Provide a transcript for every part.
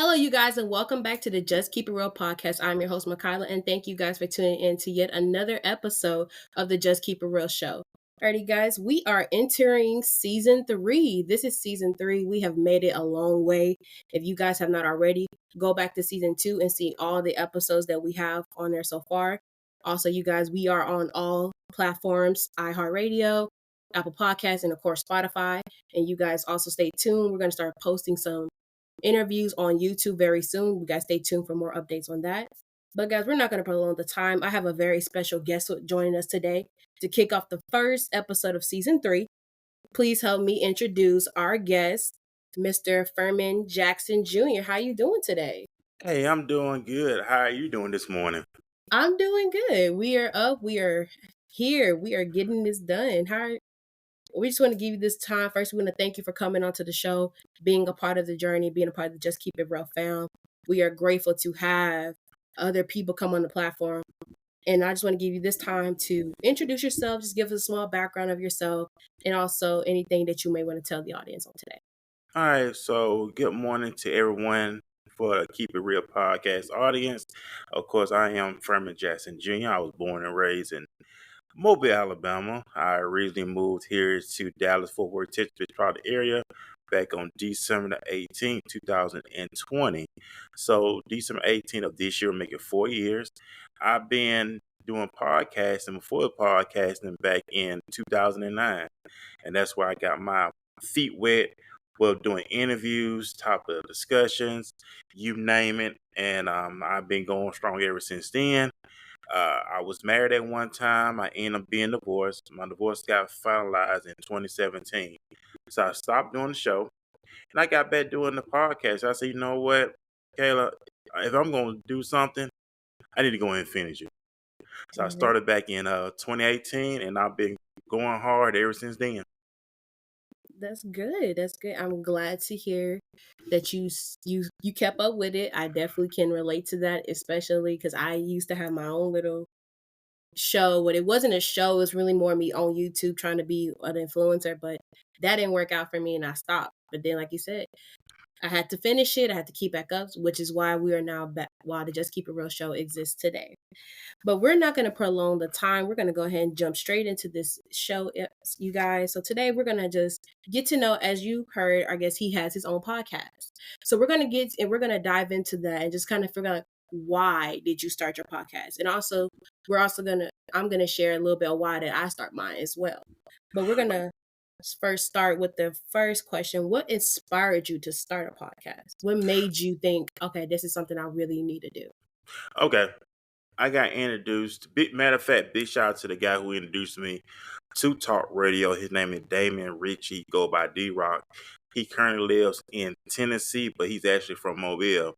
Hello, you guys, and welcome back to the Just Keep It Real podcast. I'm your host, Michaelia, and thank you guys for tuning in to yet another episode of the Just Keep It Real show. Alrighty, guys, we are entering season 3. This is season 3. We have made it a long way. If you guys have not already, go back to season 2 and see all the episodes that we have on there so far. Also, you guys, we are on all platforms, iHeartRadio, Apple Podcasts, and of course, Spotify. And you guys also stay tuned. We're going to start posting some interviews on YouTube very soon. You guys stay tuned for more updates on that. But guys, we're not going to prolong the time. I have a very special guest joining us today to kick off the first episode of season 3. Please help me introduce our guest, Mr. Ferman Jackson Jr. How you doing today? Hey, I'm doing good. How are you doing this morning? I'm doing good. We are up. We are here. We are getting this done. We just want to give you this time. First, we want to thank you for coming onto the show, being a part of the journey, being a part of the Just Keep It Real fam. We are grateful to have other people come on the platform. And I just want to give you this time to introduce yourself, just give us a small background of yourself, and also anything that you may want to tell the audience on today. All right, so good morning to everyone for the Keep It Real podcast audience. Of course, I am Ferman Jackson Jr. I was born and raised in Mobile, Alabama. I originally moved here to Dallas, Fort Worth, Texas metropolitan area back on December the 18th, 2020. So December 18th of this year, making 4 years. I've been doing podcasting before podcasting back in 2009. And that's where I got my feet wet. Well, doing interviews, topic discussions, you name it. And I've been going strong ever since then. I was married at one time. I ended up being divorced. My divorce got finalized in 2017. So I stopped doing the show and I got back doing the podcast. I said, you know what, Kayla, if I'm going to do something, I need to go ahead and finish it. So I Right. started back in 2018 and I've been going hard ever since then. That's good. That's good. I'm glad to hear that you kept up with it. I definitely can relate to that, especially because I used to have my own little show. But it wasn't a show, it was really more me on YouTube trying to be an influencer, but that didn't work out for me and I stopped. But then, like you said, I had to finish it. I had to keep back up, which is why we are now back, why the Just Keep It Real show exists today. But we're not going to prolong the time. We're going to go ahead and jump straight into this show, you guys. So today we're going to just get to know, as you heard, I guess he has his own podcast. So we're going to dive into that and just kind of figure out why did you start your podcast? And also, I'm going to share a little bit of why did I start mine as well. But we're going to first start with the first question. What inspired you to start a podcast? What made you think, okay, this is something I really need to do? Okay. I got introduced. Matter of fact, big shout out to the guy who introduced me to talk radio. His name is Damon Ritchie. Go by D Rock. He currently lives in Tennessee, but he's actually from Mobile.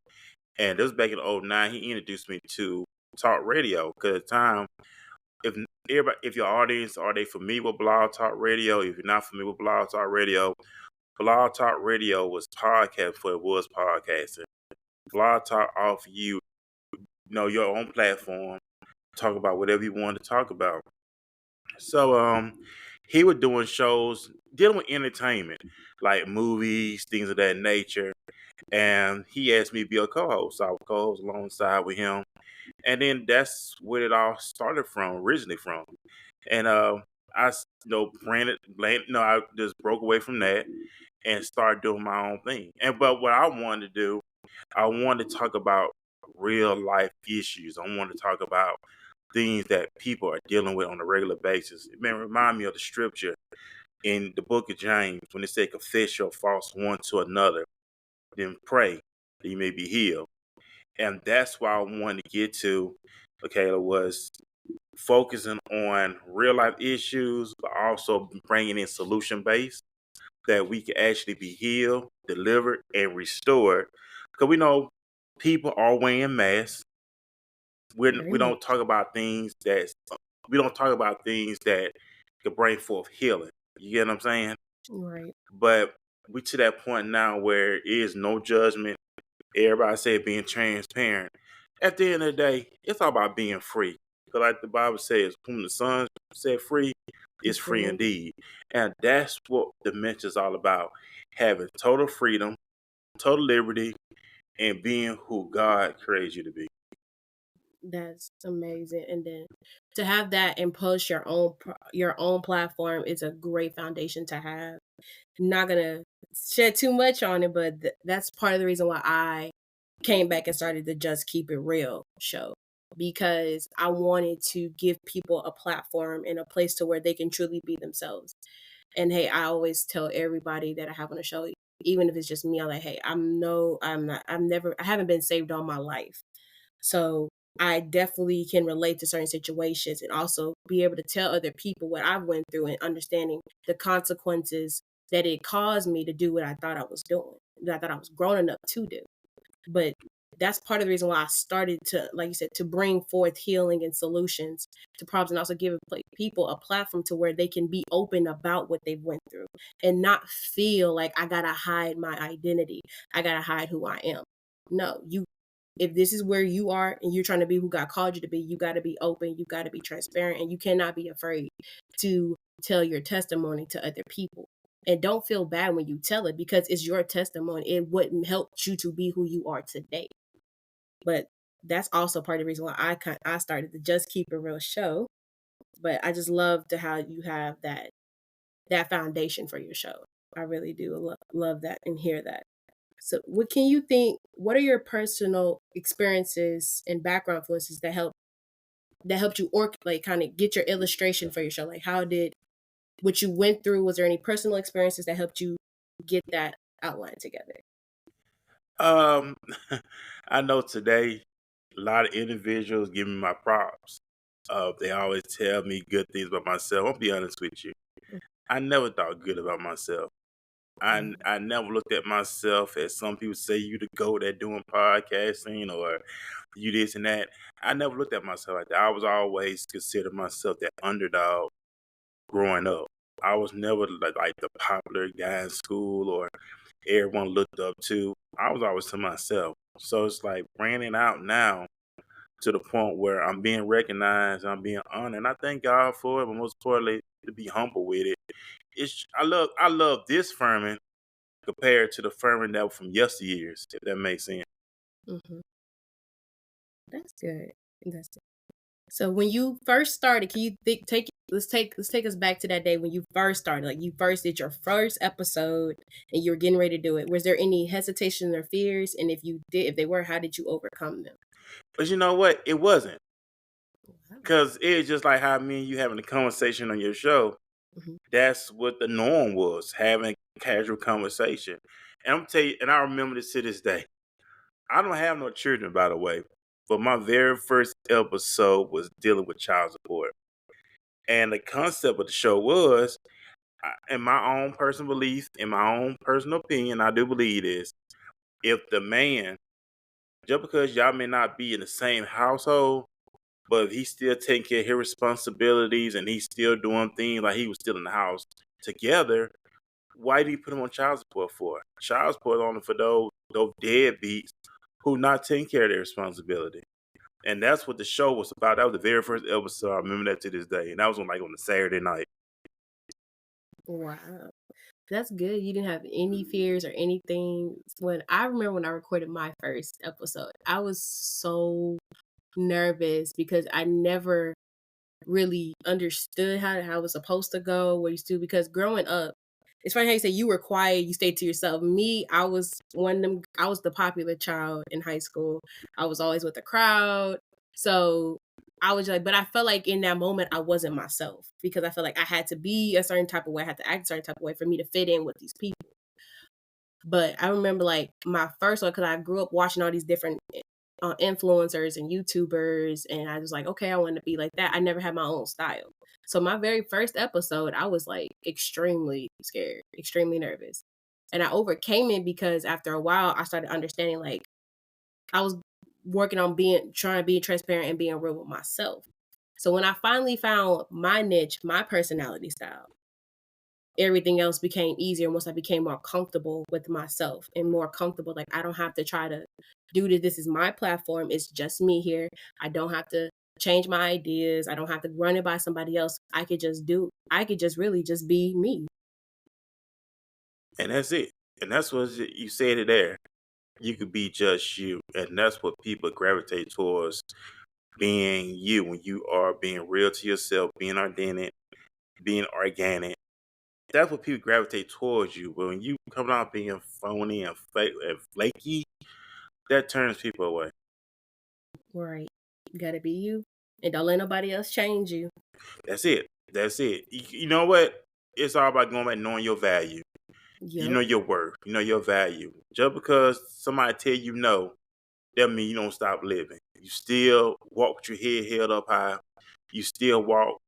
And this was back in '09. He introduced me to talk radio. Because at the time, if your audience are they familiar with Blog Talk Radio? If you're not familiar with Blog Talk Radio was podcast before it was podcasting. Blog Talk offer your own platform, talk about whatever you want to talk about. So he was doing shows dealing with entertainment, like movies, things of that nature. And he asked me to be a co-host. So I was co-host alongside with him. And then that's where it all started from, originally from. And I just broke away from that and started doing my own thing. But what I wanted to do, I wanted to talk about real life issues. I wanted to talk about things that people are dealing with on a regular basis. It may remind me of the scripture in the book of James when it said, confess your faults one to another, then pray that you may be healed. And that's why I wanted to get to, okay, was focusing on real life issues, but also bringing in solution based that we can actually be healed, delivered, and restored. Because we know people are wearing masks. Very We much. don't talk about things that could bring forth healing. You get what I'm saying? Right. But we to that point now where it is no judgment. Everybody said being transparent. At the end of the day, it's all about being free. Because like the Bible says, whom the Son set free is free Free. indeed. And that's what the message is all about. Having total freedom, total liberty, and being who God created you to be. That's amazing. And then to have that and post your own platform is a great foundation to have. Not gonna shed too much on it, but that's part of the reason why I came back and started the Just Keep It Real show, because I wanted to give people a platform and a place to where they can truly be themselves. And hey, I always tell everybody that I have on the show, even if it's just me, I'm like, hey, I'm not, I haven't been saved all my life. So I definitely can relate to certain situations and also be able to tell other people what I went through and understanding the consequences that it caused me to do what I thought I was doing, that I thought I was grown enough to do. But that's part of the reason why I started to, like you said, to bring forth healing and solutions to problems, and also give people a platform to where they can be open about what they've went through and not feel like I gotta hide my identity. I gotta hide who I am. No, if this is where you are and you're trying to be who God called you to be, you got to be open, you got to be transparent, and you cannot be afraid to tell your testimony to other people. And don't feel bad when you tell it, because it's your testimony. It wouldn't help you to be who you are today. But that's also part of the reason why I started the Just Keep It Real show. But I just love to how you have that foundation for your show. I really do love that and hear that. So, what can you think? What are your personal experiences and background influences that helped you, or like kind of get your illustration for your show? Like, how did what you went through? Was there any personal experiences that helped you get that outline together? Um, I know today a lot of individuals give me my props. They always tell me good things about myself. I'll be honest with you. I never thought good about myself. Mm-hmm. I never looked at myself as some people say you the GOAT at doing podcasting or you this and that. I never looked at myself like that. I was always considered myself that underdog growing up. I was never like the popular guy in school or everyone looked up to. I was always to myself. So it's like bringing it out now to the point where I'm being recognized, I'm being honored, and I thank God for it. But most importantly, to be humble with it. I love this Ferman compared to the Ferman that was from yesteryears. If that makes sense. Mm-hmm. That's good. That's good. So when you first started, can you take let's take us back to that day when you first started, like you first did your first episode and you were getting ready to do it. Was there any hesitation or fears? And if they were, how did you overcome them? But you know what? It wasn't. Wow. Because it's just like how me and you having a conversation on your show. Mhm. That's what the norm was, having casual conversation. And I'm tell you, and I remember this to this day. I don't have no children, by the way, but my very first episode was dealing with child support. And the concept of the show was, in my own personal belief, in my own personal opinion, I do believe this. If the man, just because y'all may not be in the same household, but if he's still taking care of his responsibilities and he's still doing things like he was still in the house together, why do you put him on child support for? Child support only for those deadbeats who not taking care of their responsibility. And that's what the show was about. That was the very first episode. I remember that to this day. And that was on a Saturday night. Wow. That's good. You didn't have any fears or anything. When I remember when I recorded my first episode, I was so nervous because I never really understood how it was supposed to go, what you do. Because growing up, it's funny how you say you were quiet, you stayed to yourself. Me, I was one of them. I was the popular child in high school. I was always with the crowd, so I was like, but I felt like in that moment I wasn't myself because I felt like I had to be a certain type of way, I had to act a certain type of way for me to fit in with these people. But I remember like my first one because I grew up watching all these different influencers and YouTubers, and I was like, okay, I want to be like that. I never had my own style. So my very first episode, I was like extremely scared, extremely nervous. And I overcame it because after a while I started understanding like I was working on trying to be transparent and being real with myself. So when I finally found my niche, my personality style, everything else became easier once I became more comfortable with myself and more comfortable. Like I don't have to try to do this. This is my platform. It's just me here. I don't have to change my ideas. I don't have to run it by somebody else. I could just really just be me. And that's it. And that's what you said it there. You could be just you, and that's what people gravitate towards, being you when you are being real to yourself, being authentic, being organic. That's what people gravitate towards you. But when you come out being phony and fake and flaky, that turns people away. Right. You gotta be you. And don't let nobody else change you. That's it. That's it. You know what? It's all about going back knowing your value. You Yep. know your worth. You know your value. Just because somebody tell you no, that mean you don't stop living. You still walk with your head held up high. You still walk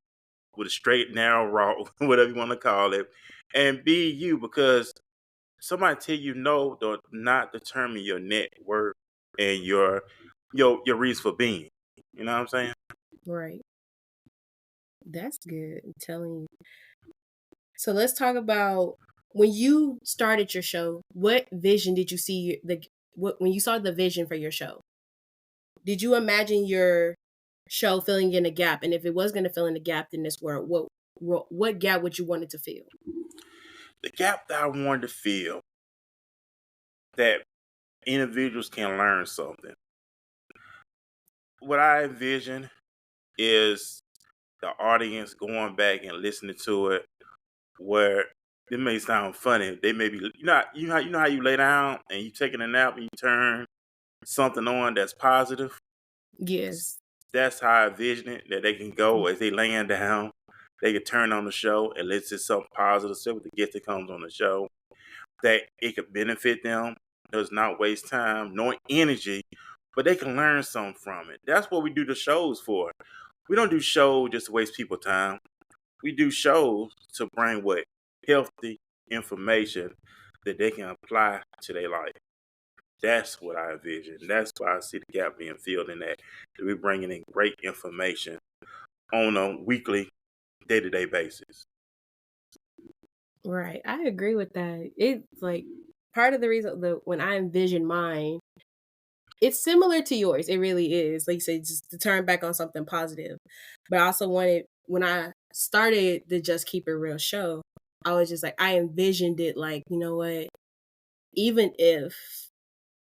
with a straight, narrow walk, whatever you want to call it, and be you, because somebody tell you no do not determine your net worth and your reason for being. You know what I'm saying? Right. That's good. I'm telling you. So let's talk about when you started your show, what vision did you see when you saw the vision for your show? Did you imagine your show filling in a gap? And if it was going to fill in a gap in this world, what gap would you want it to fill? The gap that I wanted to feel, that individuals can learn something. What I envision is the audience going back and listening to it, where it may sound funny. They may be, you know how you lay down and you taking a nap and you turn something on that's positive. Yes. That's how I envision it. That they can go as they laying down, they can turn on the show and listen to something positive. So with the guest that comes on the show, that it could benefit them, does not waste time, no energy, but they can learn something from it. That's what we do the shows for. We don't do shows just to waste people time. We do shows to bring what healthy information that they can apply to their life. That's what I envision. That's why I see the gap being filled in that we're bringing in great information on a weekly, day-to-day basis. Right. I agree with that. It's like part of the reason when I envision mine, it's similar to yours. It really is. Like you said, just to turn back on something positive. But I also wanted when I started the Just Keep It Real show, I was just like I envisioned it like, you know what, even if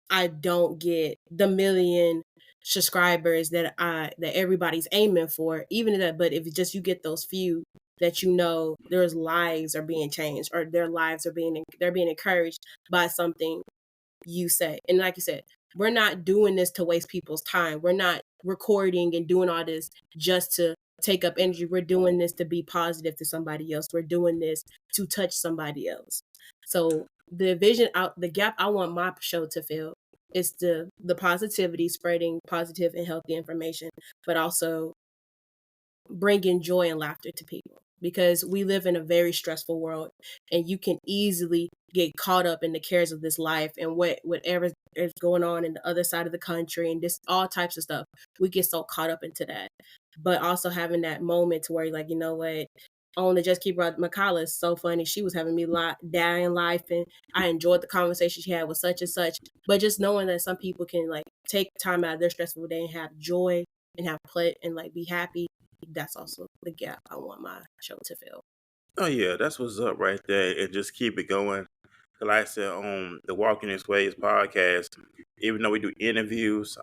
I don't get the million subscribers that everybody's aiming for, even that, but if just you get those few that you know their lives are being changed or their lives are they're being encouraged by something you say. And like you said, we're not doing this to waste people's time. We're not recording and doing all this just to take up energy. We're doing this to be positive to somebody else. We're doing this to touch somebody else. So the vision out the gap I want my show to fill is the positivity, spreading positive and healthy information, but also bringing joy and laughter to people because we live in a very stressful world and you can easily get caught up in the cares of this life and whatever is going on in the other side of the country and this all types of stuff. We get so caught up into that, but also having that moment to where you're like, you know what, on the Just Keep Right, Michaelia is so funny. She was having me dying life, and I enjoyed the conversation she had with such and such. But just knowing that some people can like take time out of their stressful day and have joy and have play and like be happy, that's also the gap I want my show to fill. Oh yeah, that's what's up right there, and just keep it going. Like I said on the Walking This Ways podcast, even though we do interviews,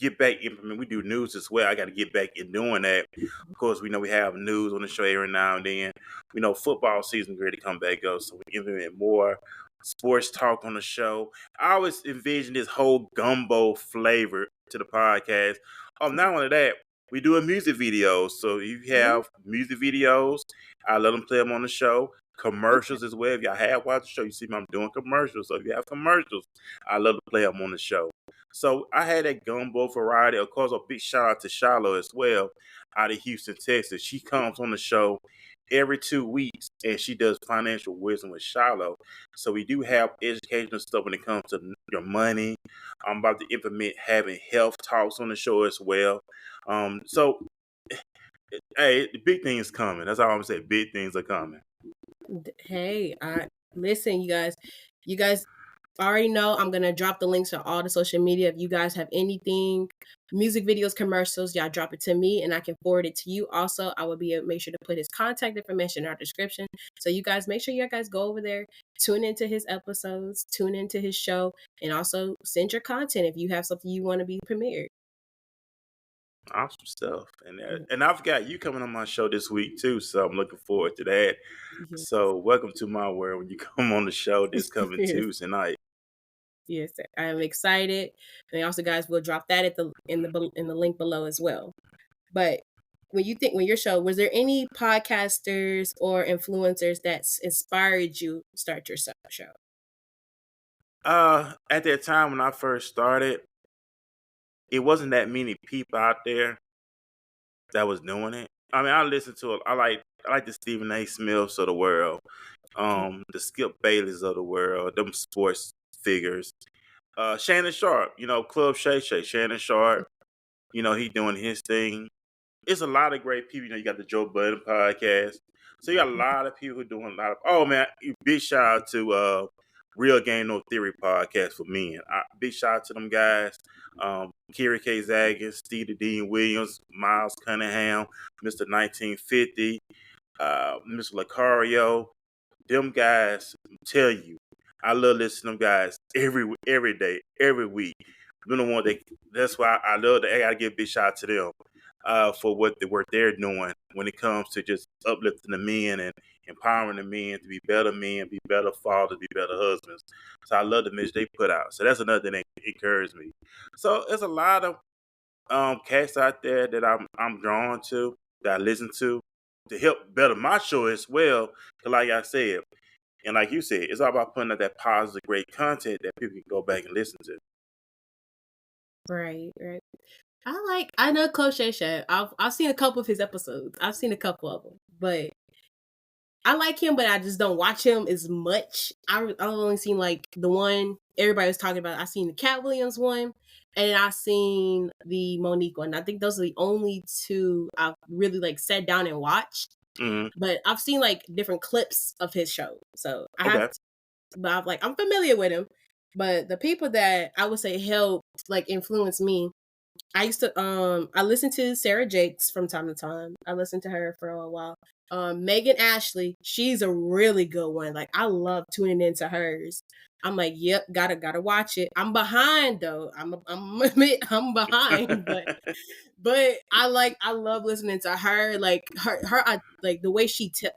get back. I mean, we do news as well. I got to get back in doing that. Of course, we know we have news on the show every now and then. We know football season ready to come back up, so we implement more sports talk on the show. I always envision this whole gumbo flavor to the podcast. Not only that, we do a music videos. So if you Ooh, have music videos, I let them play them on the show. Commercials as well. If y'all have watched the show, you see me, I'm doing commercials. So if you have commercials, I love to play them on the show. So I had that gumbo variety. Of course, a big shout out to Shiloh as well, out of Houston, Texas. She comes on the show every 2 weeks and she does financial wisdom with Shiloh. So we do have educational stuff when it comes to your money. I'm about to implement having health talks on the show as well. So hey, the big thing is coming. That's all I'm saying. Big things are coming. hey, I listen, you guys. You guys already know I'm gonna drop the links to all the social media. If you guys have anything, music videos, commercials, y'all drop it to me and I can forward it to you. Also, I will be able to make sure to put his contact information in our description. So you guys make sure you guys go over there, tune into his episodes, tune into his show, and also send your content if you have something you want to be premiered. Awesome stuff. Yeah. And I've got you coming on my show this week too, so I'm looking forward to that. Yes. So welcome to my world when you come on the show this coming Yes. Tuesday night. Yes, I'm excited. And also, guys, we'll drop that at the in the link below as well. But when your show, was there any podcasters or influencers that inspired you to start your show? At that time when I first started, it wasn't that many people out there that was doing it. I mean, I listened to it. I like the Stephen A. Smiths of the world, Okay. the Skip Baileys of the world, them sports figures. Shannon Sharp, Club Shay Shay, Shannon Sharp, he doing his thing. It's a lot of great people. You got the Joe Budden podcast. So you got a lot of people doing a lot of. Oh man, big shout out to Real Game No Theory podcast for men. Big shout out to them guys. Kerry K. Zaggins, Steve Dean Williams, Miles Cunningham, Mr. 1950, Mr. Lucario. Them guys, tell you, I love listening to them guys every day, every week. You know what that's why I love that. I gotta give a big shout out to them for what the work they're doing when it comes to just uplifting the men and empowering the men to be better men, be better fathers, be better husbands. So I love the message they put out. So that's another thing that encourages me. So there's a lot of cats out there that I'm drawn to, that I listen to help better my show as well. 'Cause like I said, and like you said, it's all about putting out that positive, great content that people can go back and listen to. Right, right. I know Coach Shay Shay. I've seen a couple of his episodes. I've seen a couple of them, but I like him, but I just don't watch him as much. I've only seen like the one everybody was talking about. I seen the Cat Williams one, and I seen the Monique one. I think those are the only two I've really like sat down and watched. Hmm. But I've seen like different clips of his show, so I have. Okay. But I'm familiar with him. But the people that I would say helped like influence me, I listened to Sarah Jakes from time to time. I listened to her for a while. Megan Ashley, she's a really good one. Like I love tuning into hers. I'm like, yep, gotta watch it. I'm behind though. I'm admit I'm behind, but I love listening to her. Like I like the way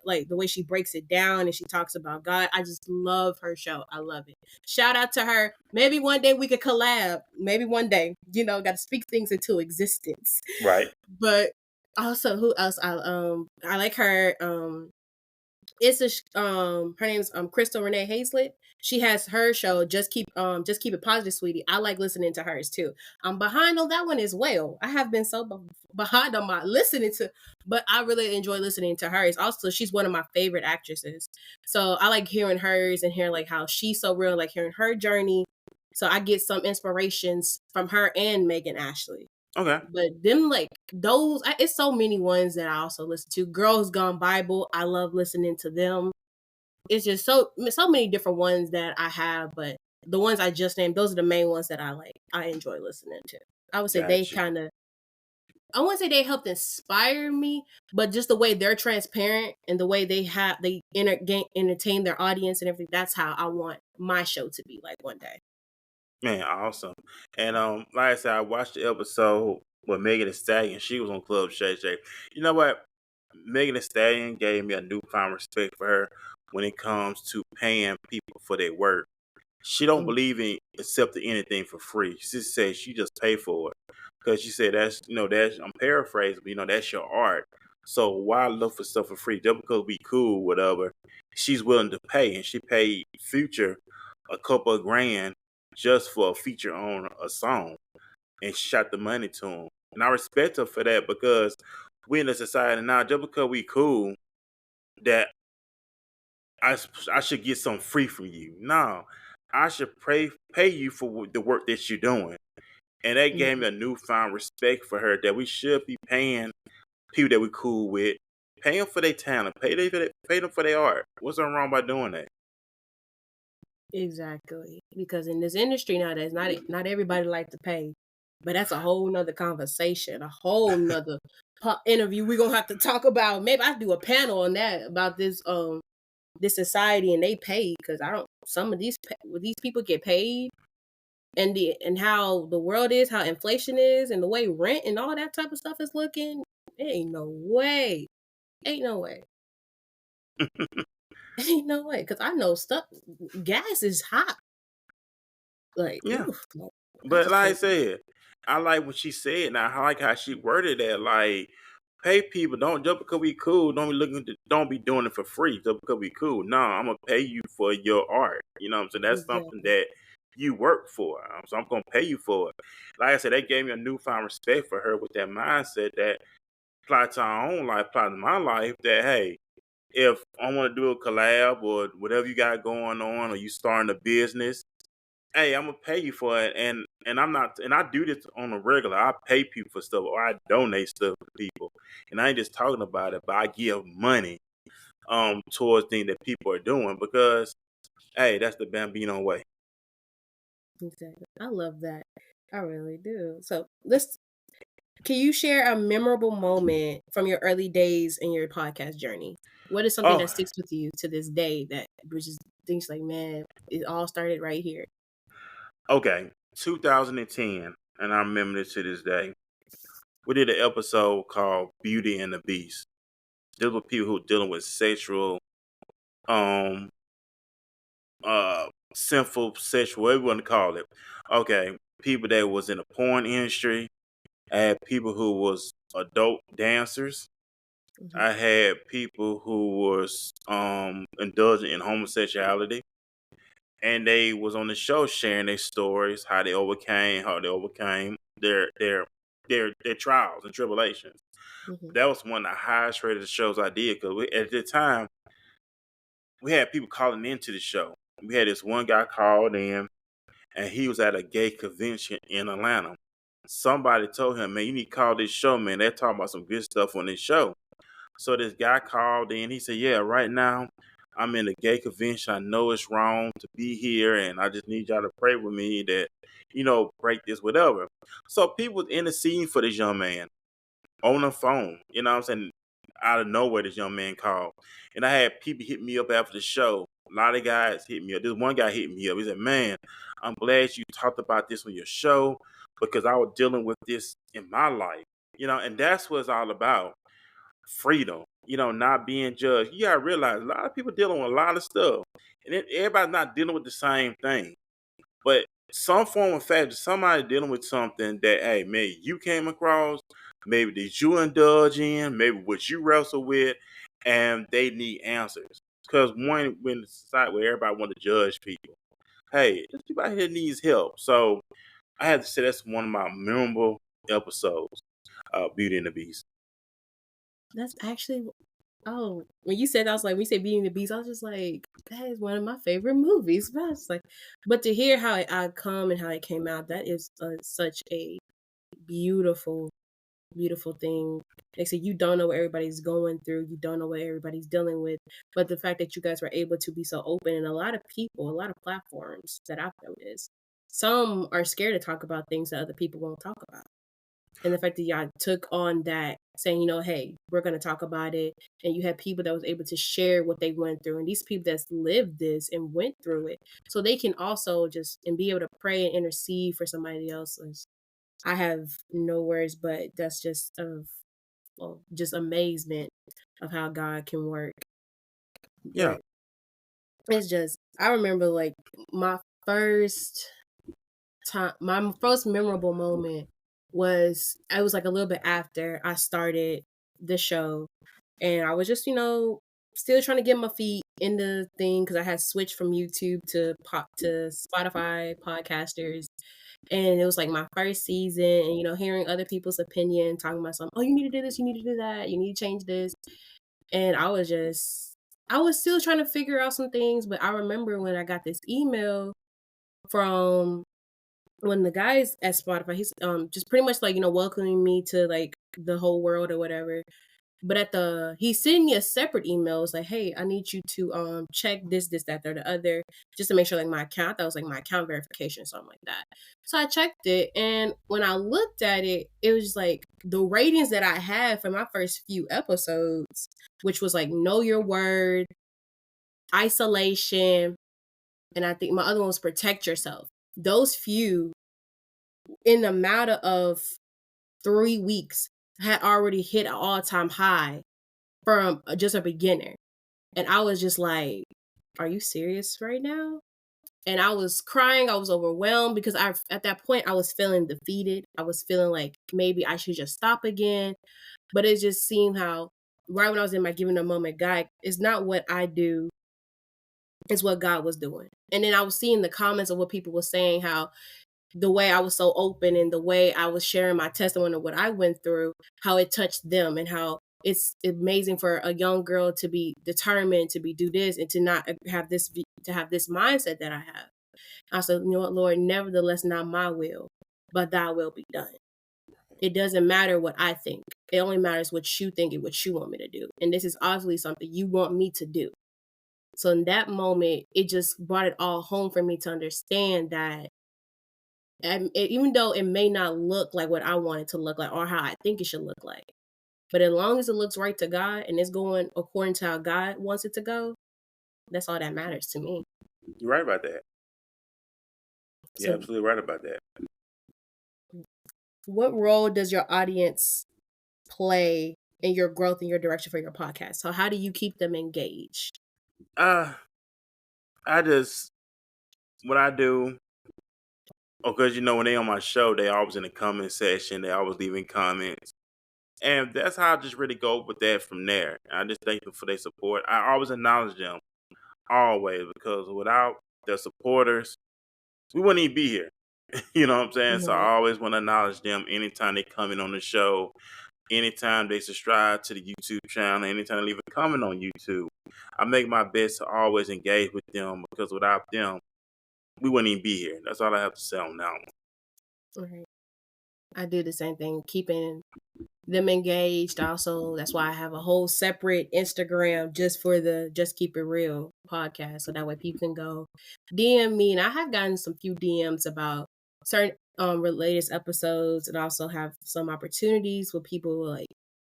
like the way she breaks it down and she talks about God. I just love her show. I love it. Shout out to her. Maybe one day we could collab. Maybe one day, got to speak things into existence. Right. But also, who else? I like her. It's her name's Crystal Renee Hazlett. She has her show. Just keep it positive, sweetie. I like listening to hers too. I'm behind on that one as well. I have been so behind on my listening to, but I really enjoy listening to hers. Also, she's one of my favorite actresses. So I like hearing hers and hearing like how she's so real, like hearing her journey. So I get some inspirations from her and Megan Ashley. Okay. But them like those, it's so many ones that I also listen to. Girls Gone Bible, I love listening to them. It's just so many different ones that I have, but the ones I just named, those are the main ones that I like. I enjoy listening to. I would say they Gotcha. kind of, I wouldn't say they helped inspire me, but just the way they're transparent and the way they entertain their audience and everything. That's how I want my show to be like one day. Man, awesome. And like I said, I watched the episode with Megan Thee Stallion. She was on Club Shay Shay. You know what? Megan Thee Stallion gave me a newfound respect for her when it comes to paying people for their work. She don't Mm. believe in accepting anything for free. She says she just pay for it because she said that's I'm paraphrasing, but that's your art. So why look for stuff for free? Just because we cool, whatever. She's willing to pay, and she paid Future a couple of grand just for a feature on a song, and she shot the money to him. And I respect her for that because we in a society now, just because we cool, that I should get something free from you. No, I should pay you for the work that you're doing. And that gave Mhm. me a newfound respect for her that we should be paying people that we cool with, pay them for their talent, pay them for their art. What's wrong by doing that? Exactly. Because in this industry nowadays, not everybody like to pay. But that's a whole nother conversation, a whole nother interview we're gonna have to talk about. Maybe I do a panel on that about this society and they pay because I don't some of these people get paid and how the world is, how inflation is, and the way rent and all that type of stuff is looking. It ain't no way. Ain't no way. Ain't no way. Cause I know stuff gas is hot. Like, Yeah. oof, like, I But just like I can't. said, I like what she said. Now I like how she worded that. Like, pay people. Don't just because we cool. Don't be doing it for free just because we cool. No, I'm gonna pay you for your art. You know what I'm saying? That's something Exactly. that you work for. So I'm gonna pay you for it. Like I said, they gave me a newfound respect for her with that mindset that apply to our own life, apply to my life. That hey, if I want to do a collab or whatever you got going on, or you starting a business, hey, I'm gonna pay you for it, and I'm not, and I do this on a regular. I pay people for stuff, or I donate stuff to people, and I ain't just talking about it, but I give money towards things that people are doing because hey, that's the Bambino way. Exactly. I love that. I really do. So let's can you share a memorable moment from your early days in your podcast journey? What is something that Oh, sticks with you to this day that which is things like, man, it all started right here. okay, 2010, and I remember this to this day. We did an episode called "Beauty and the Beast." These were people who dealing with sexual, um, uh, sinful sexual, whatever you want to call it. Okay, people that was in the porn industry. I had people who was adult dancers. Mhm, I had people who was indulging in homosexuality, and they was on the show sharing their stories, how they overcame their trials and tribulations. mhm, That was one of the highest rated shows I did because at the time we had people calling into the show. We had this one guy called in, and he was at a gay convention in Atlanta. Somebody told him, "Man, you need to call this show, man. They're talking about some good stuff on this show." So this guy called in. He said, "Yeah, right now I'm in a gay convention. I know it's wrong to be here, and I just need y'all to pray with me that, break this, whatever." So people was in the scene for this young man on the phone. You know what I'm saying? Out of nowhere, this young man called. And I had people hit me up after the show. A lot of guys hit me up. This one guy hit me up. He said, "Man, I'm glad you talked about this on your show because I was dealing with this in my life." And that's what it's all about. Freedom, not being judged. You gotta realize a lot of people dealing with a lot of stuff. And everybody's not dealing with the same thing. But some form of fact, somebody dealing with something that, hey, maybe you came across, maybe that you indulge in, maybe what you wrestle with, and they need answers. Because when the society where everybody want to judge people, hey, there's people out here needs help. So I had to say that's one of my memorable episodes, Beauty and the Beast. That's actually oh, when you said that, I was like, when you said Beauty and the Beast, I was just like, that is one of my favorite movies. But I was like, but to hear how I come and how it came out, that is such a beautiful, beautiful thing. Like I said, you don't know what everybody's going through, you don't know what everybody's dealing with, but the fact that you guys were able to be so open, and a lot of people, a lot of platforms that I've noticed, some are scared to talk about things that other people won't talk about. And the fact that y'all took on that, saying, hey, we're going to talk about it. And you had people that was able to share what they went through. And these people that's lived this and went through it. So they can also just and be able to pray and intercede for somebody else. I have no words, but that's just of well, just amazement of how God can work. Yeah, But it's just I remember like my first my first memorable moment was I was like a little bit after I started the show, and I was just still trying to get my feet in the thing because I had switched from YouTube to pop to Spotify podcasters, and it was like my first season, and hearing other people's opinion, talking about something. Oh, you need to do this, you need to do that, you need to change this, and I was still trying to figure out some things, but I remember when I got this email from when the guys at Spotify, he's just pretty much like welcoming me to like the whole world or whatever. But he sent me a separate email. It's like, hey, I need you to check this, that, or the other, just to make sure like my account, that was like my account verification, something like that. So I checked it, and when I looked at it, it was just like the ratings that I had for my first few episodes, which was like Know Your Word, Isolation, and I think my other one was Protect Yourself. Those few, in a matter of 3 weeks, had already hit an all-time high from just a beginner. And I was just like, are you serious right now? And I was crying. I was overwhelmed because at that point I was feeling defeated. I was feeling like maybe I should just stop again. But it just seemed how right when I was in my giving a moment, God, it's not what I do, it's what God was doing. And then I was seeing the comments of what people were saying, how the way I was so open and the way I was sharing my testimony of what I went through, how it touched them, and how it's amazing for a young girl to be determined to do this and to not have this mindset that I have. I said, you know what, Lord, nevertheless, not my will, but thy will be done. It doesn't matter what I think. It only matters what you think and what you want me to do. And this is obviously something you want me to do. So in that moment, it just brought it all home for me to understand that even though it may not look like what I want it to look like or how I think it should look like, but as long as it looks right to God and it's going according to how God wants it to go, that's all that matters to me. You're right about that. You're So, absolutely right about that. what role does your audience play in your growth and your direction for your podcast? So, how do you keep them engaged? Uh, I just, what I do, because when they on my show, they always in the comment section, they always leaving comments. And that's how I just really go with that from there. I just thank them for their support. I always acknowledge them, always, because without their supporters, we wouldn't even be here. You know what I'm saying? So Right. I always want to acknowledge them anytime they come in on the show, anytime they subscribe to the YouTube channel, anytime they leave a comment on YouTube. I make my best to always engage with them because without them, we wouldn't even be here. That's all I have to say on that one. Right. I do the same thing, keeping them engaged. Also, that's why I have a whole separate Instagram just for the Just Keep It Real podcast. So that way people can go DM me. And I have gotten some few DMs about certain latest episodes, and also have some opportunities where people like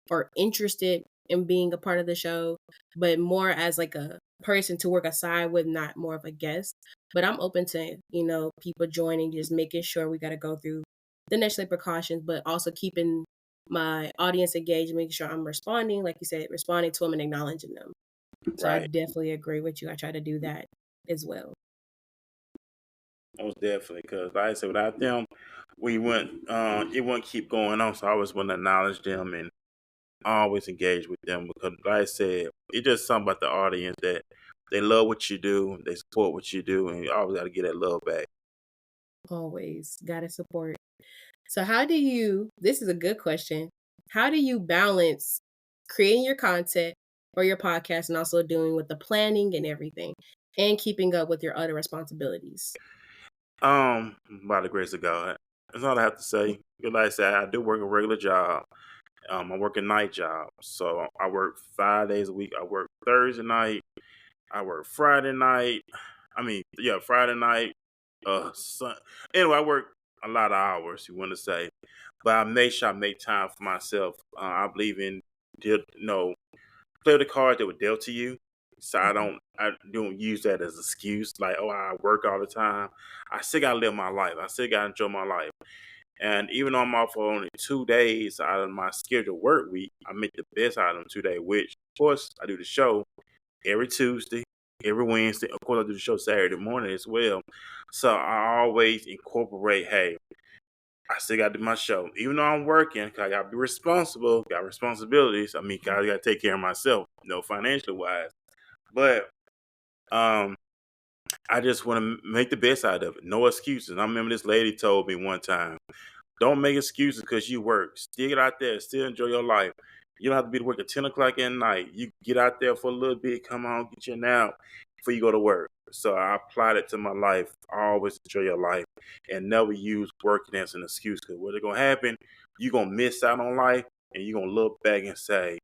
are interested in being a part of the show, but more as like a person to work aside with, not more of a guest. But I'm open to, people joining, just making sure we got to go through the necessary precautions, but also keeping my audience engaged, making sure I'm responding, like you said, responding to them and acknowledging them. So I Right. definitely agree with you. I try to do that as well. Most definitely. Because like I said, without them, it wouldn't keep going on. So I always want to acknowledge them and always engage with them because, like I said, it's just something about the audience that they love what you do, they support what you do, and you always got to get that love back. Always gotta support. So this is a good question. How do you balance creating your content for your podcast and also doing with the planning and everything and keeping up with your other responsibilities? By the grace of God, that's all I have to say. Because like I said, I do work a regular job. I work a night job, so I work 5 days a week. I work Thursday night. I work Friday night. I mean, yeah, Friday night. Anyway, I work a lot of hours. You want to say, but I make sure I make time for myself. I believe in, play the cards that were dealt to you. So Mhm. I don't use that as an excuse. Like, oh, I work all the time. I still gotta live my life. I still gotta enjoy my life. And even though I'm off for only 2 days out of my scheduled work week, I make the best out of them 2 days. Which, of course, I do the show every Tuesday, every Wednesday. Of course, I do the show Saturday morning as well. So I always incorporate, hey, I still got to do my show. Even though I'm working, 'cause I got to be responsible, got responsibilities. I mean, I got to take care of myself, financially wise. But um, I just want to make the best out of it. No excuses. I remember this lady told me one time, don't make excuses because you work. Still get out there, still enjoy your life. You don't have to be to work at 10 o'clock at night. You get out there for a little bit, come on, get your nap before you go to work. So I applied it to my life. Always enjoy your life and never use working as an excuse. Because what's going to happen, you're going to miss out on life and you're going to look back and say,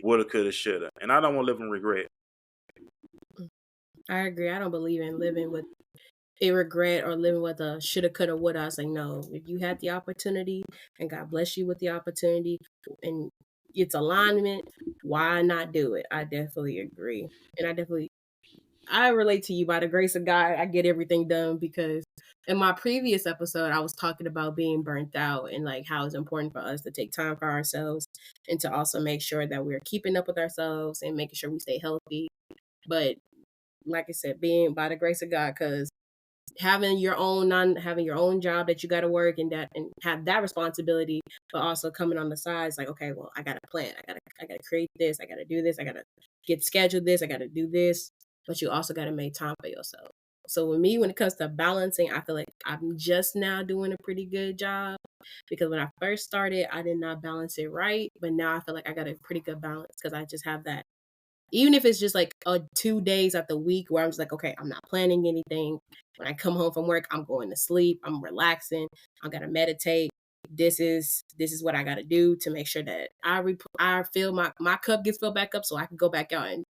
woulda, coulda, shoulda, and I don't want to live in regret. I agree. I don't believe in living with a regret or living with a shoulda, coulda, woulda. I was like, no, if you had the opportunity and God bless you with the opportunity and it's alignment, why not do it? I definitely agree. And I relate to you by the grace of God. I get everything done because in my previous episode, I was talking about being burnt out and like how it's important for us to take time for ourselves and to also make sure that we're keeping up with ourselves and making sure we stay healthy. But like I said, being by the grace of God, because having your own job that you got to work and have that responsibility, but also coming on the sides like, okay, well, I got to plan, I got to create this, I got to do this, I got to get scheduled this, I got to do this, but you also got to make time for yourself. So with me, when it comes to balancing, I feel like I'm just now doing a pretty good job because when I first started, I did not balance it right, but now I feel like I got a pretty good balance because I just have that, even if it's just like 2 days out the week where I'm just like, okay, I'm not planning anything. When I come home from work, I'm going to sleep. I'm relaxing. I gotta meditate. This is what I gotta do to make sure that I feel my cup gets filled back up, so I can go back out and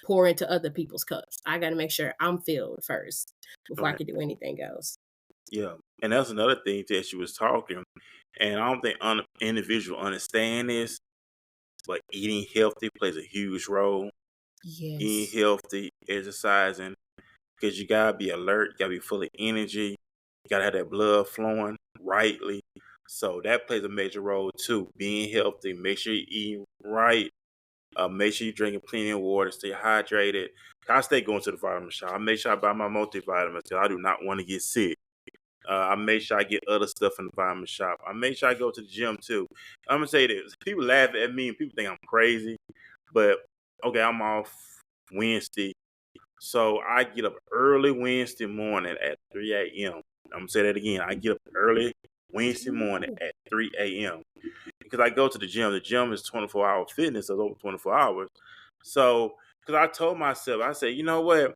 pour into other people's cups. I gotta make sure I'm filled first before I Right. can do anything else. Yeah, and that's another thing that you was talking, and I don't think individual understand this, but eating healthy plays a huge role. Eating Yes. healthy, exercising, because you gotta be alert, you gotta be full of energy, you gotta have that blood flowing rightly. So that plays a major role too. Being healthy, make sure you eat right, make sure you're drinking plenty of water, stay hydrated. I stay going to the vitamin shop. I make sure I buy my multivitamins because I do not want to get sick. I make sure I get other stuff in the vitamin shop. I make sure I go to the gym too. I'm gonna say this: people laugh at me and people think I'm crazy, but okay, I'm off Wednesday, so I get up early Wednesday morning at 3 a.m. I'm gonna say that again. I get up early Wednesday morning Ooh. at 3 a.m. because I go to the gym. The gym is 24-hour fitness, so it's over 24 hours. So, because I told myself, I said, you know what?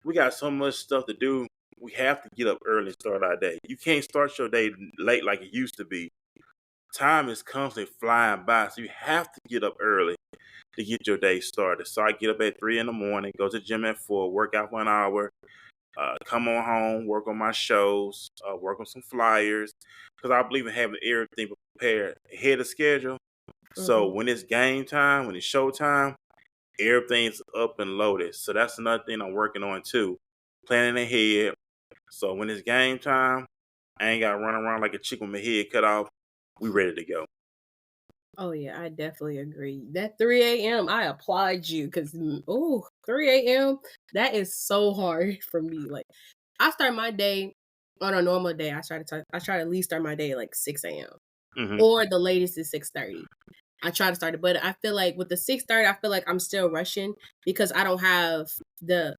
We got so much stuff to do. We have to get up early and start our day. You can't start your day late like it used to be. Time is constantly flying by, so you have to get up early to get your day started. So I get up at 3 in the morning, go to the gym at 4, work out for an hour, come on home, work on my shows, work on some flyers, because I believe in having everything prepared ahead of schedule. So Mhm. when it's game time, when it's show time, everything's up and loaded. So that's another thing I'm working on too, planning ahead. So when it's game time, I ain't got to run around like a chicken with my head cut off. We ready to go. Oh yeah, I definitely agree. That 3 a.m. I applaud you because oh 3 a.m. that is so hard for me. Like I start my day on a normal day. I try to at least start my day at like 6 a.m. Hmm. or the latest is 6:30. I try to start it, but I feel like with the 6:30, I feel like I'm still rushing because I don't have the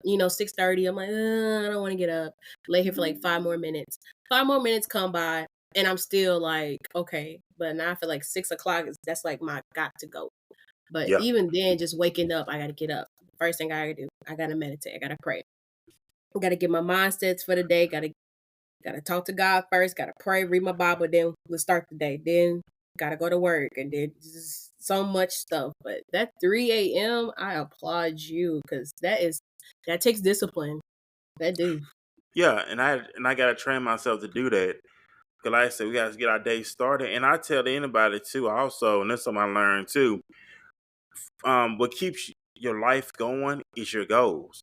6:30. I'm like, I don't want to get up, lay here for like 5 more minutes. 5 more minutes come by, and I'm still like, okay. But now I feel like 6 o'clock that's like my got to go. But Yeah. even then, just waking up, I got to get up. First thing I got to do, I got to meditate. I got to pray. I got to get my mindsets for the day. Gotta talk to God first, gotta pray, read my Bible, then we'll start the day. Then gotta go to work and then just so much stuff. But that 3 a.m., I applaud you because that takes discipline. That do. Yeah, and I gotta train myself to do that. Cause like I said, we gotta get our day started. And I tell anybody too, also, and that's something I learned too. What keeps your life going is your goals.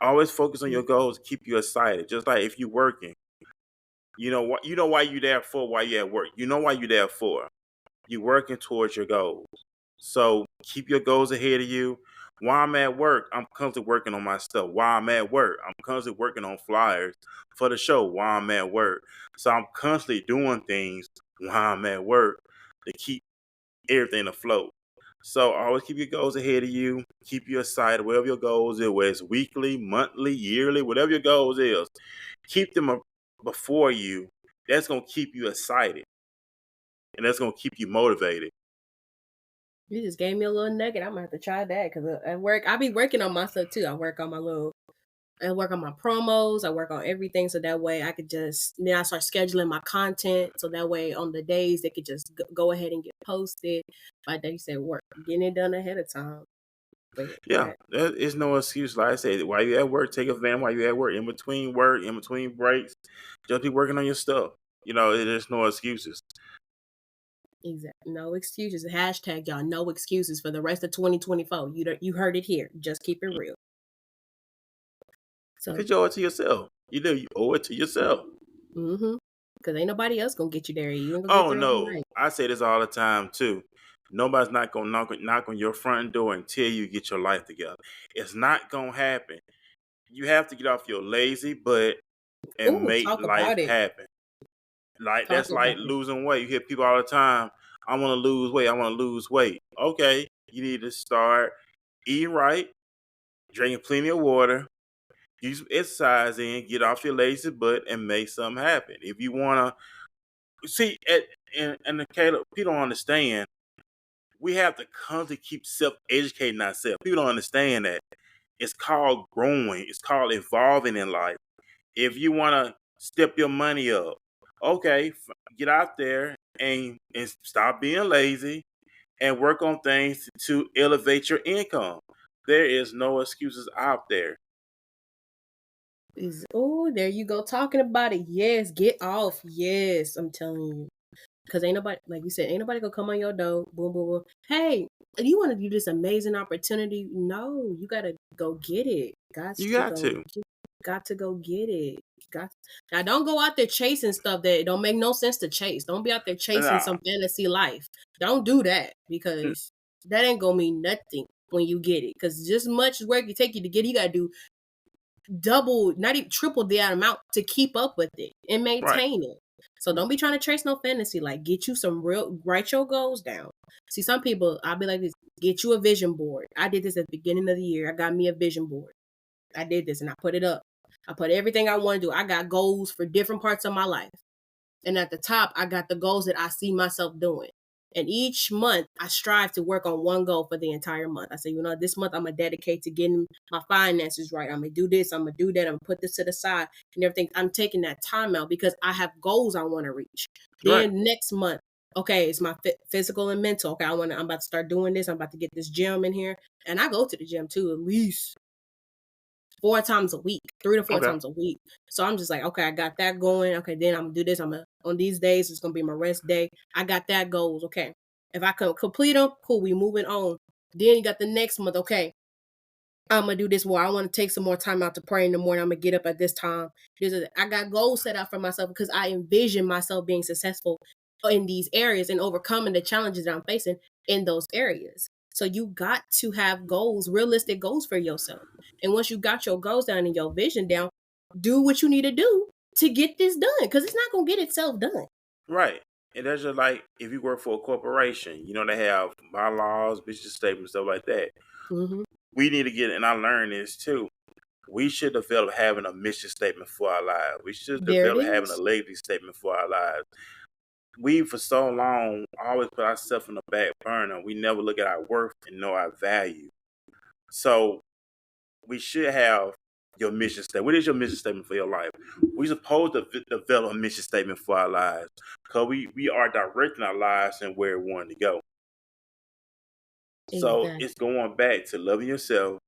Always focus on your goals, keep you excited. Just like if you're working, you know why you there for, why you at work. You know why you there for. You're working towards your goals. So keep your goals ahead of you. While I'm at work, I'm constantly working on my stuff. While I'm at work, I'm constantly working on flyers for the show while I'm at work. So I'm constantly doing things while I'm at work to keep everything afloat. So always keep your goals ahead of you. Keep you excited, whatever your goals is, whether it's weekly, monthly, yearly, whatever your goals is. Keep them before you. That's gonna keep you excited, and that's gonna keep you motivated. You just gave me a little nugget. I'm gonna have to try that because at work, I be working on myself too. I work on my little I work on my promos. I work on everything, so that way I could just then I start scheduling my content, so that way on the days they could just go ahead and get posted. Like they said, work getting it done ahead of time. But Yeah, that there is no excuse. Like I said, while you at work, take advantage. While you at work, in between breaks, just be working on your stuff. There's no excuses. exactly no excuses. Hashtag y'all no excuses for the rest of 2024. You heard it here. Just keep it real. So, Cause you owe it to yourself. You owe it to yourself. because ain't nobody else gonna get you there. You ain't gonna get Oh there no, overnight. I say this all the time too. Nobody's not gonna knock on your front door until you get your life together. It's not gonna happen. You have to get off your lazy butt and Ooh, make talk life about it. happen. Like Talk that's like about it. losing weight. You hear people all the time. I want to lose weight. I want to lose weight. Okay, you need to start eating right, drinking plenty of water, get some exercise in, get off your lazy butt, and make something happen. If you wanna see, and the Caleb, people don't understand. We have to constantly keep self-educating ourselves. People don't understand that. It's called growing. It's called evolving in life. If you want to step your money up, okay, get out there and stop being lazy and work on things to elevate your income. There is no excuses out there. Oh, there you go talking about it. Yes, get off. Yes, I'm telling you. Because ain't nobody, like you said, ain't nobody gonna come on your door. Boom, boom, boom. Hey, you want to do this amazing opportunity? No, you gotta go get it. You got to. Got to go get it. Got now. Don't go out there chasing stuff that don't make no sense to chase. Don't be out there chasing Nah, some fantasy life. Don't do that because that ain't gonna mean nothing when you get it. Because just much work you take you to get it, you gotta do double, not even triple the amount to keep up with it and right. maintain it. So don't be trying to chase no fantasy. Like get you some real, write your goals down. See, some people, I'll be like this, get you a vision board. I did this at the beginning of the year. I got me a vision board. I did this and I put it up. I put everything I want to do. I got goals for different parts of my life. And at the top, I got the goals that I see myself doing. And each month, I strive to work on one goal for the entire month. I say, this month I'm going to dedicate to getting my finances right. I'm going to do this. I'm going to do that. I'm going to put this to the side and everything. I'm taking that time out because I have goals I want to reach. Right. Then next month, okay, it's my physical and mental. Okay, I'm about to start doing this. I'm about to get this gym in here. And I go to the gym too, at least 4 times a week, 3 to 4 Okay. times a week. So I'm just like, okay, I got that going. Okay, then I'm gonna do this. On these days, it's gonna be my rest day. I got that goals. Okay, if I can complete them, cool. We moving on. Then you got the next month. Okay, I'm gonna do this more. I want to take some more time out to pray in the morning. I'm gonna get up at this time. I got goals set out for myself because I envision myself being successful in these areas and overcoming the challenges that I'm facing in those areas. So you got to have goals, realistic goals for yourself. And once you got your goals down and your vision down, do what you need to do to get this done because it's not gonna get itself done. Right. And that's just like if you work for a corporation, they have bylaws, business statements, stuff like that. Mm-hmm. We need to get, and I learned this too. We should develop having a mission statement for our lives. We should There it develop having a is. legacy statement for our lives. We, for so long, always put ourselves in the back burner. We never look at our worth and know our value. So we should have your mission statement. What is your mission statement for your life? We supposed to develop a mission statement for our lives because we are directing our lives and where we want to go. So Exactly. it's going back to loving yourself,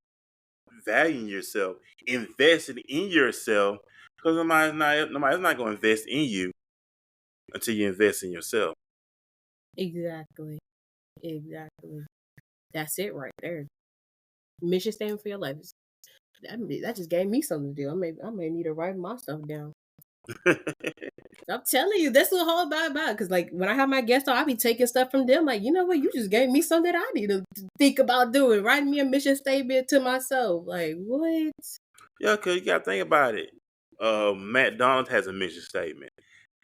valuing yourself, investing in yourself. Because nobody's not going to invest in you until you invest in yourself. Exactly. Exactly. That's it right there. Mission statement for your life. That just gave me something to do. I may need to write my stuff down. I'm telling you, that's the whole about. Because like when I have my guests on, I be taking stuff from them. Like, you know what? You just gave me something that I need to think about doing. Writing me a mission statement to myself. Like what? Yeah, because you got to think about it. McDonald's has a mission statement.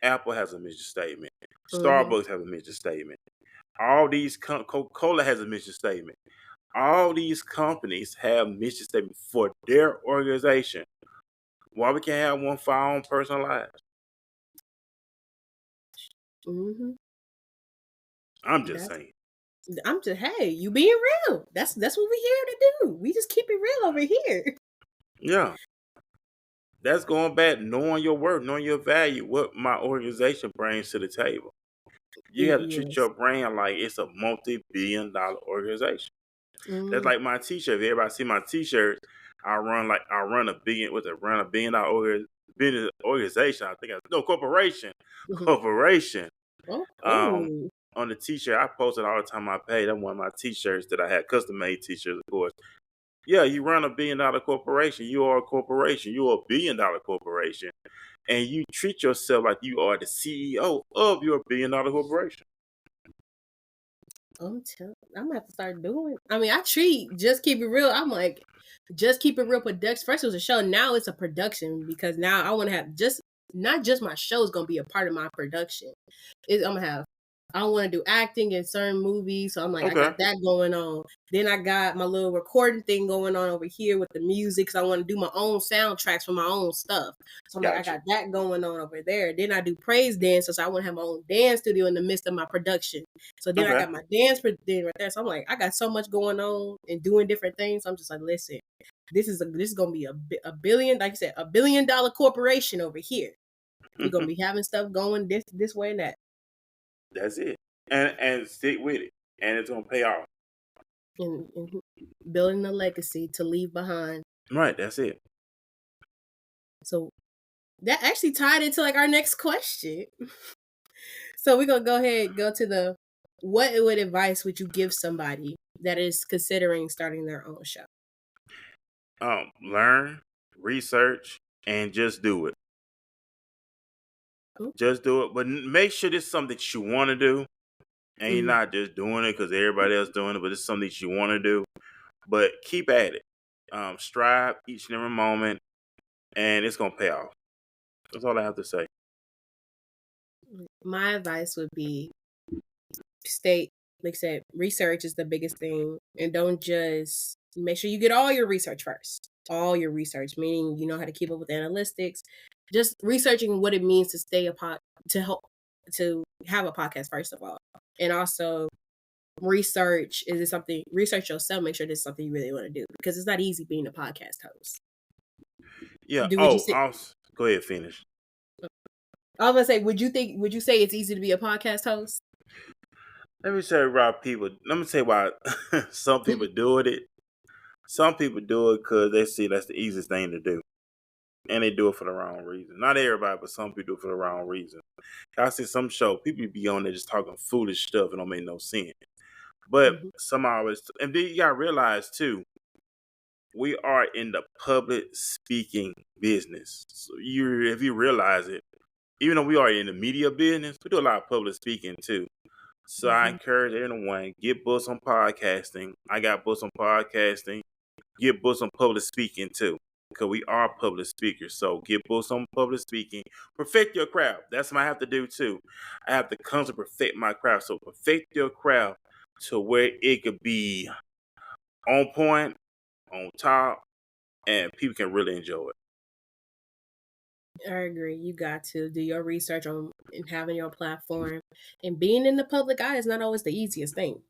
Apple has a mission statement. Mm-hmm. Starbucks has a mission statement. All these Coca-Cola has a mission statement. All these companies have mission statements for their organization. Why we can't have one for our own personal lives? Mm-hmm. I'm just That's. saying. I'm just. Hey, you being real. That's what we here to do. We just keep it real over here. Yeah. That's going back, knowing your worth, knowing your value, what my organization brings to the table. You have to treat Yes. your brand like it's a multi-billion-dollar organization. That's Mm. like my t-shirt. If everybody see my t-shirts, I run a billion with a run $1 billion business organization. I think no corporation. Mhm. Corporation. Oh, Um cool. on the t-shirt, I post it all the time I pay. That's one of my t-shirts that I had custom made t-shirts, of course. Yeah, you run $1 billion corporation. You are a corporation. You are $1 billion corporation. And you treat yourself like you are the CEO of your $1 billion corporation. I'm gonna have to start doing. I mean, I treat Just Keep It Real. I'm like, Just Keep It Real production. First it was a show. Now it's a production because now I want to have just not just my show is gonna be a part of my production. I'm gonna have. I want to do acting in certain movies, so I'm like, I Okay. got that going on. Then I got my little recording thing going on over here with the music, because I want to do my own soundtracks for my own stuff. So I'm like, I Gotcha. got that going on over there. Then I do praise dance, so I want to have my own dance studio in the midst of my production. So then I Okay. got my dance thing right there. So I'm like, I got so much going on and doing different things. I'm just like, listen, this is gonna be a billion, like you said, $1 billion corporation over here. We're gonna be having stuff going this way and that. That's it. And stick with it. And it's gonna pay off. And building a legacy to leave behind. Right, that's it. So that actually tied into like our next question. So we're gonna go ahead and go to the what would advice would you give somebody that is considering starting their own show? Learn, research, and just do it. Mm, Just do it. But make sure this is something that you want to do. And you're mm. not just doing it because everybody else doing it, but it's something that you want to do. But keep at it. Strive each and every moment, and it's gonna pay off. That's all I have to say. My advice would be stay, like I said, research is the biggest thing, and don't just make sure you get all your research first. All your research, meaning you know how to keep up with analytics, just researching what it means to stay a pod to help to have a podcast first of all, and also research yourself. Make sure this is something you really want to do because it's not easy being a podcast host. Yeah. Do would you Oh, say? go ahead, finish. I was gonna say, would you say it's easy to be a podcast host? Let me say why people. Let me say why some people do it. Some people do it because they see that's the easiest thing to do, and they do it for the wrong reason. Not everybody, but some people do it for the wrong reason. I see some show people be on there just talking foolish stuff and don't make no sense. But Mhm. some always, and then you gotta realize too, we are in the public speaking business. So if you realize it, even though we are in the media business, we do a lot of public speaking too. So I Mhm. encourage everyone, get books on podcasting. I got books on podcasting. Get books on public speaking too. Because we are public speakers. So get books on public speaking. Perfect your craft. That's what I have to do too. I have to constantly perfect my craft. So perfect your craft to where it could be on point, on top, and people can really enjoy it. I agree. You got to do your research on and having your platform, and being in the public eye is not always the easiest thing.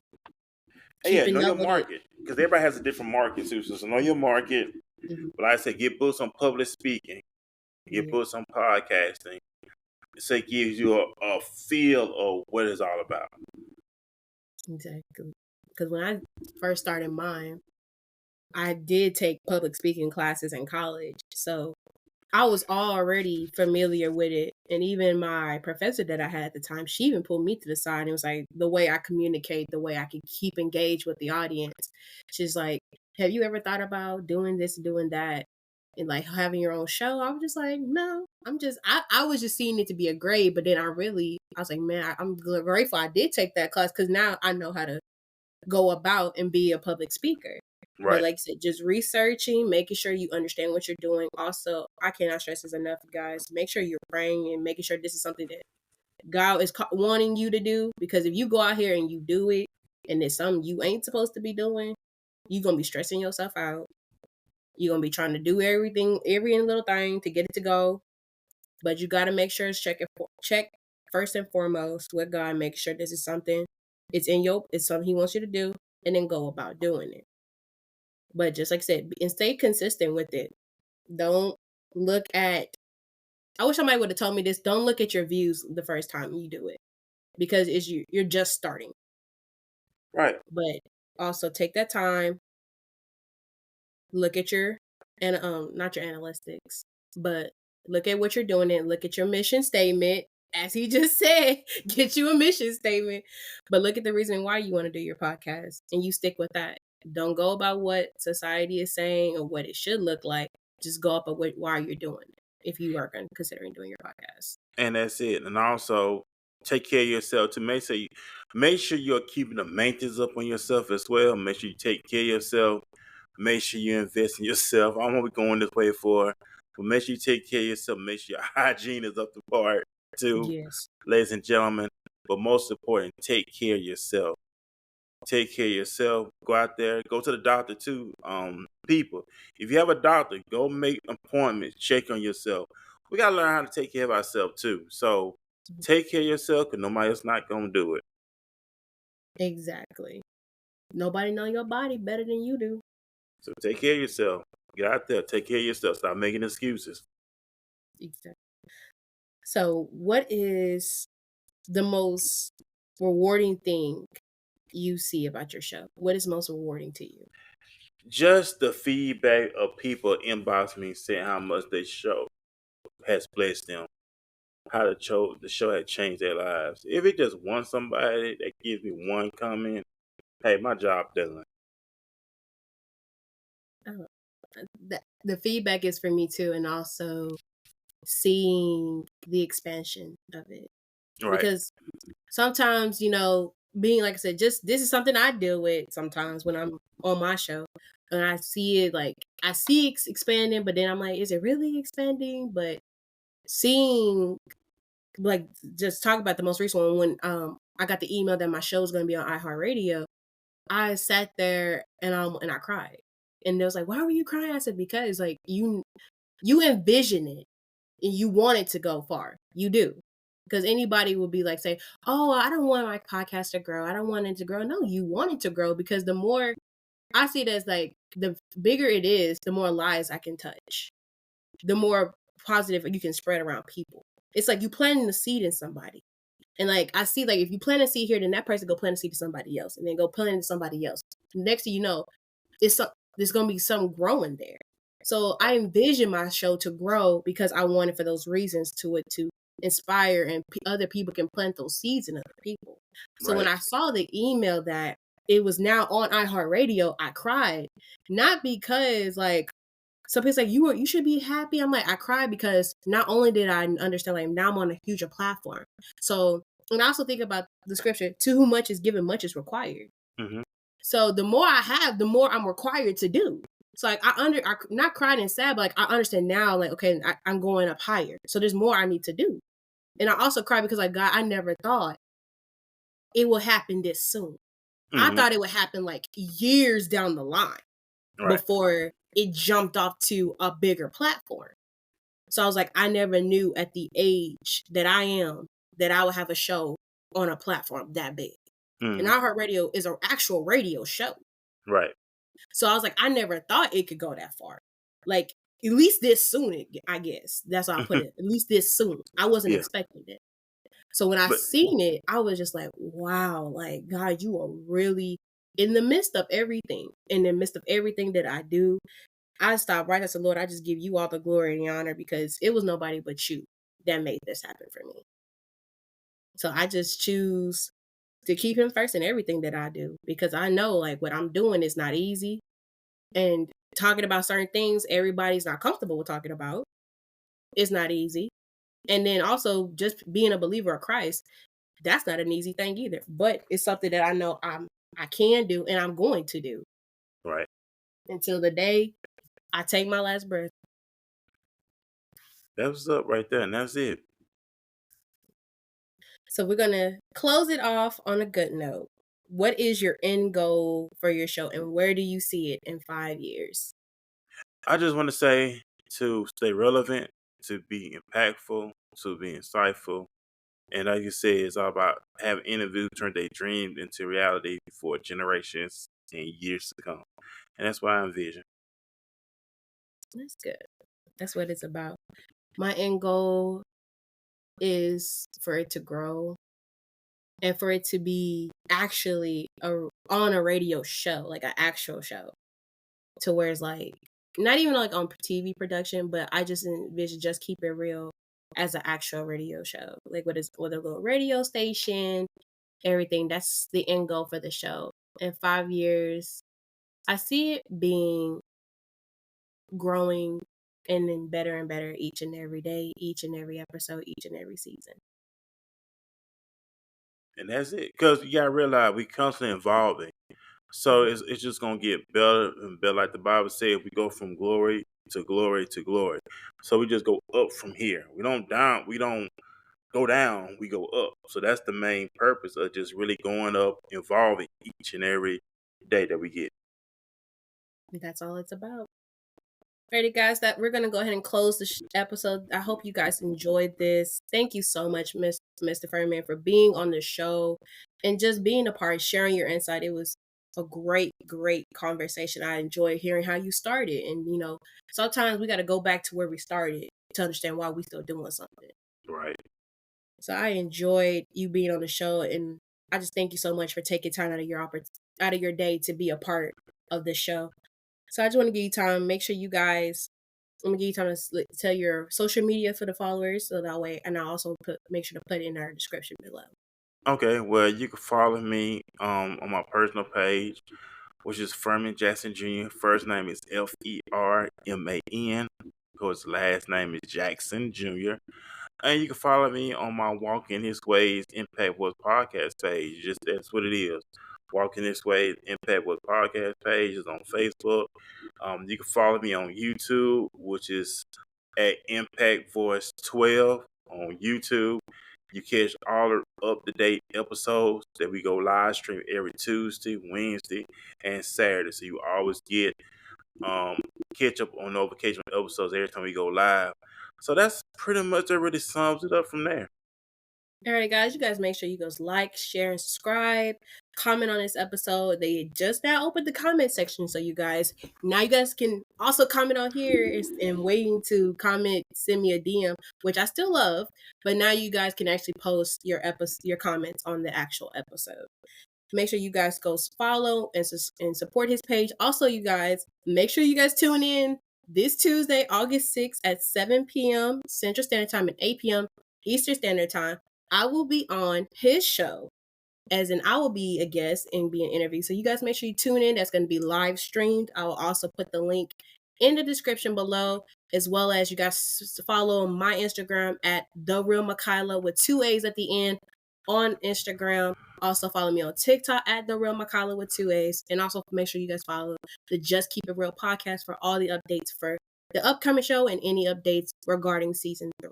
Hey, yeah, Keeping know your up with it. market. Because everybody has a different market too. So know your market. Mhm. But like I said, get books on public speaking. Get Yeah, books on podcasting. So it gives you a feel of what it's all about. exactly. Because when I first started mine, I did take public speaking classes in college, so I was already familiar with it. And even my professor that I had at the time, she even pulled me to the side and was like, the way I communicate, the way I can keep engaged with the audience. She's like, have you ever thought about doing this, doing that, and like having your own show? I was just like, no, I was just seeing it to be a grade. But then I was like, man, I'm grateful I did take that class because now I know how to go about and be a public speaker. But Right. like I said, just researching, making sure you understand what you're doing. Also, I cannot stress this enough, guys. Make sure you're praying and making sure this is something that God is wanting you to do. Because if you go out here and you do it, and it's something you ain't supposed to be doing, you're gonna be stressing yourself out. You're gonna be trying to do everything, every little thing to get it to go. But you gotta make sure it's check first and foremost with God. Make sure this is something it's something He wants you to do, and then go about doing it. But just like I said, and stay consistent with it. Don't look at. I wish somebody would have told me this. Don't look at your views the first time you do it because you're just starting. Right. But also take that time, look at your and not your analytics, but look at what you're doing and look at your mission statement. As he just said, get you a mission statement. But look at the reason why you want to do your podcast and you stick with that. Don't go about what society is saying or what it should look like. Just go up with why you're doing it if you are considering doing your podcast. And that's it. And also take care of yourself to make sure you're keeping the maintenance up on yourself as well. Make sure you take care of yourself. Make sure you invest in yourself. I don't want to be going this way for, but make sure you take care of yourself. Make sure your hygiene is up to par too, Yes. ladies and gentlemen. But most important, take care of yourself. Take care of yourself. Go out there. Go to the doctor too. People, if you have a doctor, go make appointments. Check on yourself. We gotta learn how to take care of ourselves too. So take care of yourself, because nobody else not gonna do it. Exactly. Nobody know your body better than you do. So take care of yourself. Get out there. Take care of yourself. Stop making excuses. Exactly. So, what is the most rewarding thing you see about your show? What is most rewarding to you? Just the feedback of people inbox me saying how much they show has blessed them. How the show had changed their lives. If it just one somebody that gives me one comment, hey, my job done. Oh, the feedback is for me too, and also seeing the expansion of it. Right. Because sometimes, being like I said, just this is something I deal with sometimes when I'm on my show. And I see it like I see it expanding, but then I'm like, is it really expanding? But seeing like just talk about the most recent one when I got the email that my show is gonna be on iHeartRadio, I sat there and I cried. And they was like, why were you crying? I said, because like you envision it and you want it to go far. You do. Because anybody will be like, say, oh, I don't want my podcast to grow. I don't want it to grow. No, you want it to grow because the more I see it as like the bigger it is, the more lives I can touch, the more positive you can spread around people. It's like you planting the seed in somebody. And like I see like if you plant a seed here, then that person go plant a seed to somebody else and then go plant it to somebody else. Next thing you know, there's gonna be some growing there. So I envision my show to grow because I want it for those reasons to inspire and other people can plant those seeds in other people. So when Right. I saw the email that it was now on iHeartRadio, I cried. Not because like some people say you should be happy. I'm like I cried because not only did I understand like now I'm on a huger platform. So and I also think about the scripture, to whom much is given, much is required. Hmm. So the more I have, the more I'm required to do. So like I not crying and sad, but like I understand now, like, okay, I'm going up higher. So there's more I need to do. And I also cry because like God, I never thought it would happen this soon. I Hmm. thought it would happen like years down the line Right. before it jumped off to a bigger platform. So I was like, I never knew at the age that I am that I would have a show on a platform that big. And Hmm. iHeartRadio is an actual radio show. Right. So I was like, I never thought it could go that far. Like, at least this soon, I guess. That's how I put it. At least this soon. I wasn't Yeah. expecting it. So when I But seen it, I was just like, wow, like, God, you are really in the midst of everything. In the midst of everything that I do, I stopped right. I said, Lord, I just give you all the glory and the honor because it was nobody but you that made this happen for me. So I just choose to keep him first in everything that I do because I know like what I'm doing is not easy. And talking about certain things everybody's not comfortable with talking about. It's not easy. And then also just being a believer of Christ, that's not an easy thing either. But it's something that I know I can do and I'm going to do right. until the day I take my last breath. That was up right there, and that's it. So we're gonna close it off on a good note. What is your end goal for your show and where do you see it in 5 years? I just want to say to stay relevant, to be impactful, to be insightful. And like you said, it's all about having interviews turn their dreams into reality for generations and years to come. And that's why I envision. That's good. That's what it's about. My end goal is for it to grow and for it to be actually on a radio show, like an actual show, to where it's like not even like on TV production, but I just envision Just Keep It Real as an actual radio show, like with a little radio station, everything. That's the end goal for the show. In 5 years, I see it being growing and then better and better each and every day, each and every episode, each and every season. And that's it. Because you gotta realize we constantly evolving. So it's just gonna get better and better. Like the Bible says, we go from glory to glory to glory. So we just go up from here. We don't go down, we go up. So that's the main purpose of just really going up, evolving each and every day that we get. That's all it's about. Alrighty, guys, that we're gonna go ahead and close the episode. I hope you guys enjoyed this. Thank you so much, Mr. Ferman, for being on the show and just being a part, sharing your insight. It was a great, great conversation. I enjoyed hearing how you started, and sometimes we got to go back to where we started to understand why we still doing something. Right. So I enjoyed you being on the show, and I just thank you so much for taking time out of your day to be a part of the show. So I just want to give you time. Make sure you guys. I'm gonna give you time to tell your social media for the followers, so that way, and I also make sure to put it in our description below. Okay, well you can follow me on my personal page, which is Ferman Jackson Jr. First name is Ferman, because last name is Jackson Jr. And you can follow me on my Walk in His Ways Impact World podcast page. Just that's what it is. Walk in His Ways Impact World podcast page is on Facebook. You can follow me on YouTube, which is at Impact Voice 12 on YouTube. You catch all the up to date episodes that we go live stream every Tuesday, Wednesday, and Saturday. So you always get catch up on notification episodes every time we go live. So that's pretty much that really sums it up from there. All right, guys, you guys make sure you guys like, share, and subscribe. Comment on this episode. They just now opened the comment section, so you guys can also comment on here and waiting to comment, send me a DM, which I still love. But now you guys can actually post your comments on the actual episode. Make sure you guys go follow and support his page. Also, you guys, make sure you guys tune in this Tuesday, August 6th at 7 p.m. Central Standard Time and 8 p.m. Eastern Standard Time. I will be on his show, as in I will be a guest and be an interview. So you guys make sure you tune in. That's going to be live streamed. I will also put the link in the description below, as well as you guys follow my Instagram at The Real Michaelia with 2 A's at the end on Instagram. Also follow me on TikTok at The Real Michaelia with 2 A's. And also make sure you guys follow the Just Keep It Real podcast for all the updates for the upcoming show and any updates regarding season 3.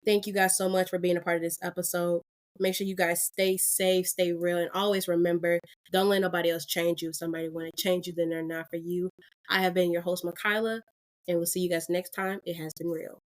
Thank you guys so much for being a part of this episode. Make sure you guys stay safe, stay real, and always remember, don't let nobody else change you. If somebody want to change you, then they're not for you. I have been your host, Michaelia, and we'll see you guys next time. It has been real.